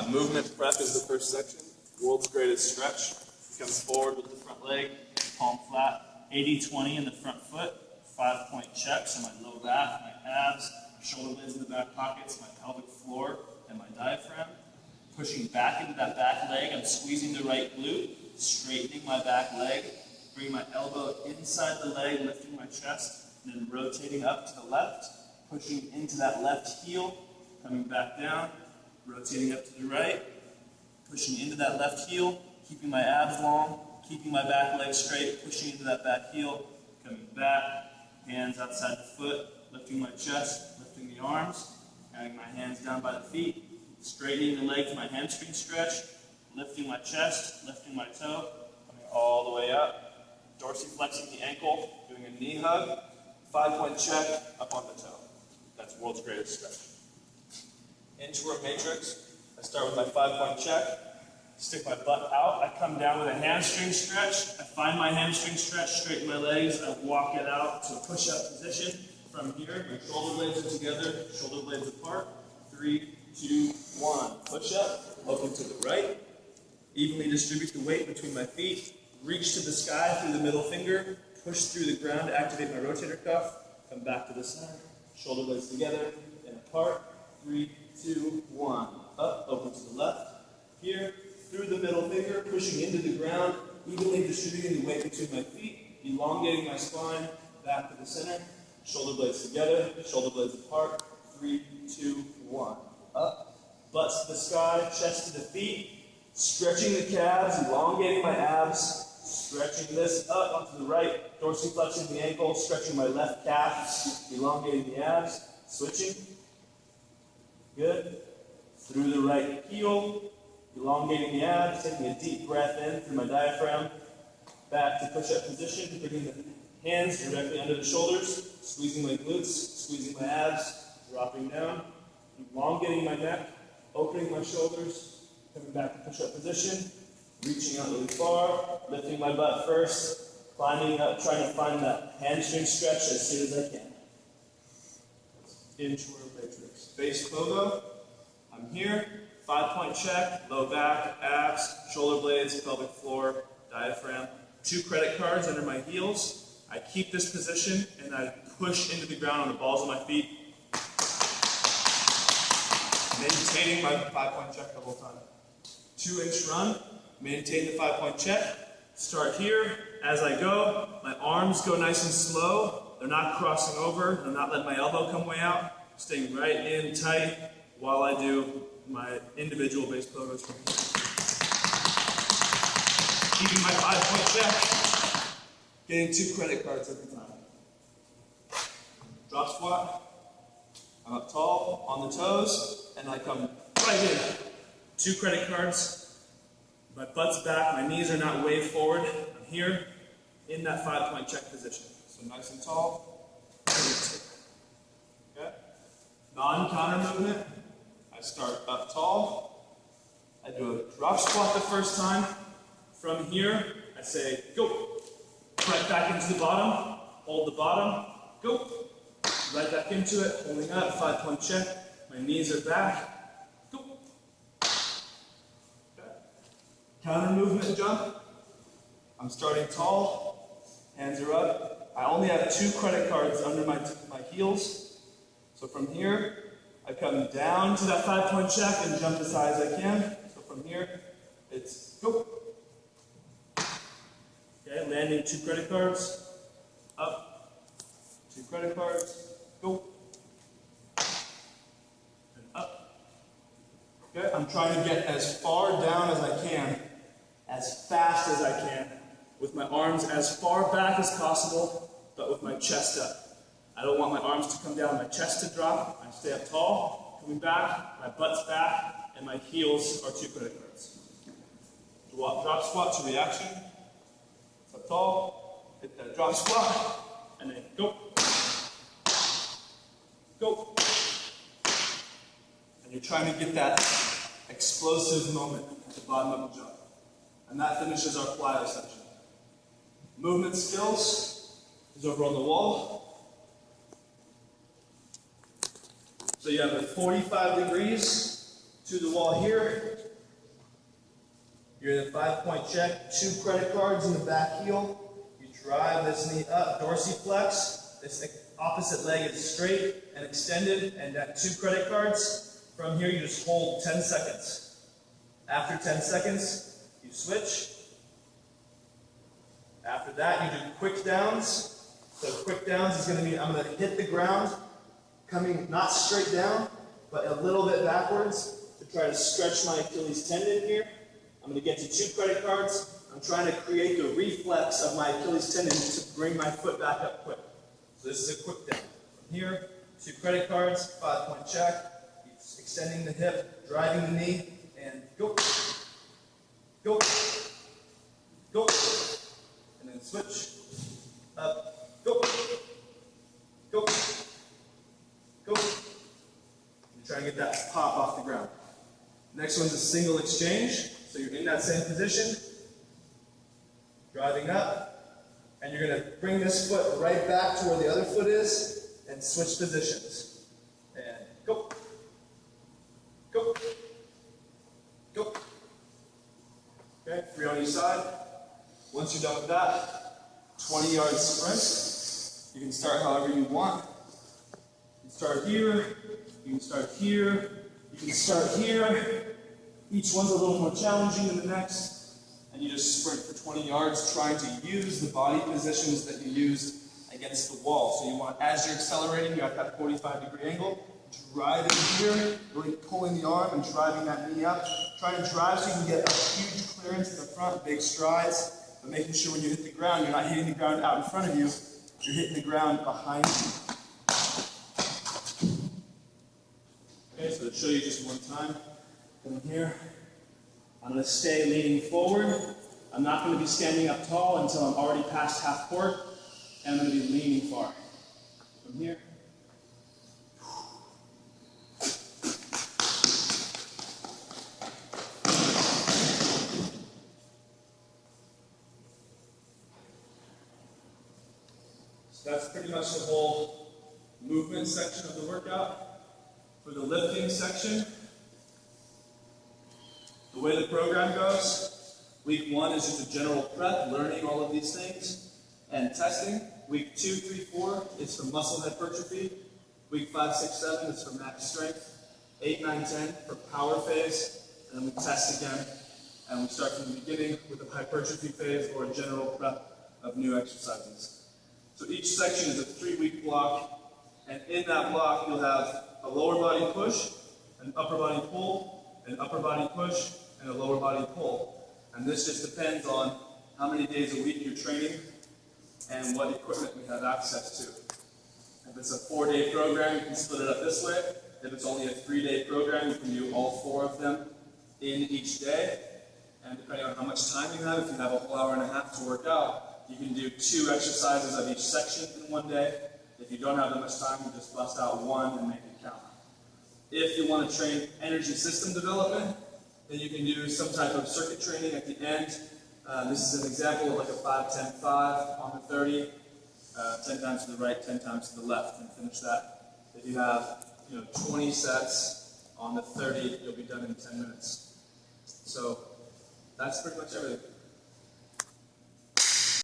Movement prep is the first section. World's greatest stretch. Comes forward with the front leg, palm flat. 80-20 in the front foot. 5-point check, so my low back, my abs, my shoulder blades in the back pockets, my pelvic floor, and my diaphragm. Pushing back into that back leg, I'm squeezing the right glute, straightening my back leg, bring my elbow inside the leg, lifting my chest, and then rotating up to the left, pushing into that left heel, coming back down, rotating up to the right, pushing into that left heel, keeping my abs long, keeping my back leg straight, pushing into that back heel, coming back, hands outside the foot, lifting my chest, lifting the arms, having my hands down by the feet, straightening the leg to my hamstring stretch, lifting my chest, lifting my toe, coming all the way up, dorsiflexing the ankle, doing a knee hug, 5-point check, up on the toe. That's world's greatest stretch. Inchworm matrix, I start with my 5-point check, stick my butt out, I come down with a hamstring stretch, I find my hamstring stretch, straighten my legs, I walk it out to a push-up position. From here, my shoulder blades are together, shoulder blades apart, 3, 2, 1. Push up, open to the right, evenly distribute the weight between my feet, reach to the sky through the middle finger, push through the ground to activate my rotator cuff, come back to the center, shoulder blades together and apart, 3, 2, 1. Up, open to the left, here, through the middle finger, pushing into the ground, evenly distributing the weight between my feet, elongating my spine, back to the center, shoulder blades together, shoulder blades apart, 3, 2, 1. Up, butt to the sky, chest to the feet, stretching the calves, elongating my abs, stretching this up onto the right, dorsiflexing the ankle, stretching my left calf, elongating the abs, switching. Good. Through the right heel, elongating the abs, taking a deep breath in through my diaphragm, back to push-up position, bringing the hands directly under the shoulders, squeezing my glutes, squeezing my abs, dropping down, elongating my neck, opening my shoulders, coming back to push-up position, reaching out really far, lifting my butt first, climbing up, trying to find that hamstring stretch as soon as I can. Inchworm matrix. Base pogo. I'm here. 5-point check, low back, abs, shoulder blades, pelvic floor, diaphragm. 2 credit cards under my heels. I keep this position and I push into the ground on the balls of my feet, maintaining my 5-point check the whole time. 2-inch run, maintain the 5-point check. Start here. As I go, my arms go nice and slow. They're not crossing over. I'm not letting my elbow come way out. Staying right in tight while I do my individual base pogos from here. Keeping my 5-point check. Getting 2 credit cards every time. Drop squat. I'm up tall, on the toes, and I come right in. 2 credit cards. My butt's back, my knees are not waved forward. I'm here in that 5-point check position. So nice and tall. Okay? Non-counter movement. I start up tall. I do a drop squat the first time. From here, I say, go. Right back into the bottom. Hold the bottom. Go. Right back into it. Holding up. 5-point check. My knees are back. Go. Okay. Counter movement jump. I'm starting tall. Hands are up. I only have 2 credit cards under my heels. So from here, I come down to that 5-point check and jump as high as I can. So from here, it's go. Okay, landing 2 credit cards. Up. 2 credit cards. Go. And up. Okay, I'm trying to get as far down as I can, as fast as I can, with my arms as far back as possible, but with my chest up. I don't want my arms to come down, my chest to drop. I stay up tall, coming back, my butt's back, and my heels are 2 credit cards. Drop squat to reaction. Up tall, hit that drop squat, and then go. Go. And you're trying to get that explosive moment at the bottom of the jump. And that finishes our plyo section. Movement skills is over on the wall. So you have a 45 degrees to to the wall here. You're in a 5-point check, 2 credit cards in the back heel. You drive this knee up, dorsiflex. This opposite leg is straight and extended, and at 2 credit cards. From here, you just hold 10 seconds. After 10 seconds, you switch. After that, you do quick downs. So quick downs is going to mean I'm going to hit the ground, coming not straight down, but a little bit backwards to try to stretch my Achilles tendon here. I'm going to get to 2 credit cards. I'm trying to create the reflex of my Achilles tendon to bring my foot back up quick. So this is a quick down. From here, 2 credit cards, 5-point check, extending the hip, driving the knee, and go, go, go, and then switch, up, go, go, go. You try and get that pop off the ground. Next one's a single exchange. So you're in that same position, driving up, and you're going to bring this foot right back to where the other foot is and switch positions. And go, go, go. Okay, 3 on each side. Once you're done with that, 20-yard sprint. You can start however you want. You can start here, you can start here, you can start here. Each one's a little more challenging than the next, and you just sprint for 20 yards trying to use the body positions that you used against the wall. So you want, as you're accelerating, you have that 45-degree angle, driving here, really pulling the arm and driving that knee up. Try to drive so you can get a huge clearance in the front, big strides, but making sure when you hit the ground, you're not hitting the ground out in front of you, you're hitting the ground behind you. Okay, so to show you just one time. From here, I'm going to stay leaning forward. I'm not going to be standing up tall until I'm already past half court, and I'm going to be leaning far. From here. So that's pretty much the whole movement section of the workout. For the lifting section, the way the program goes, week 1 is just a general prep, learning all of these things, and testing. Week 2, 3, 4 is for muscle hypertrophy. Week 5, 6, 7 is for max strength. 8, 9, 10 for power phase, and then we test again. And we start from the beginning with a hypertrophy phase or a general prep of new exercises. So each section is a 3-week block, and in that block you'll have a lower body push, an upper body pull, an upper body push, and a lower body pull. And this just depends on how many days a week you're training and what equipment we have access to. If it's a 4-day program, you can split it up this way. If it's only a 3-day program, you can do all 4 of them in each day. And depending on how much time you have, if you have a whole hour and a half to work out, you can do 2 exercises of each section in one day. If you don't have that much time, you just bust out 1 and make it count. If you want to train energy system development, then you can do some type of circuit training at the end. This is an example of like a 5-10-5 on the 30, 10 times to the right, 10 times to the left, and finish that. If you have 20 sets on the 30, you'll be done in 10 minutes. So that's pretty much everything.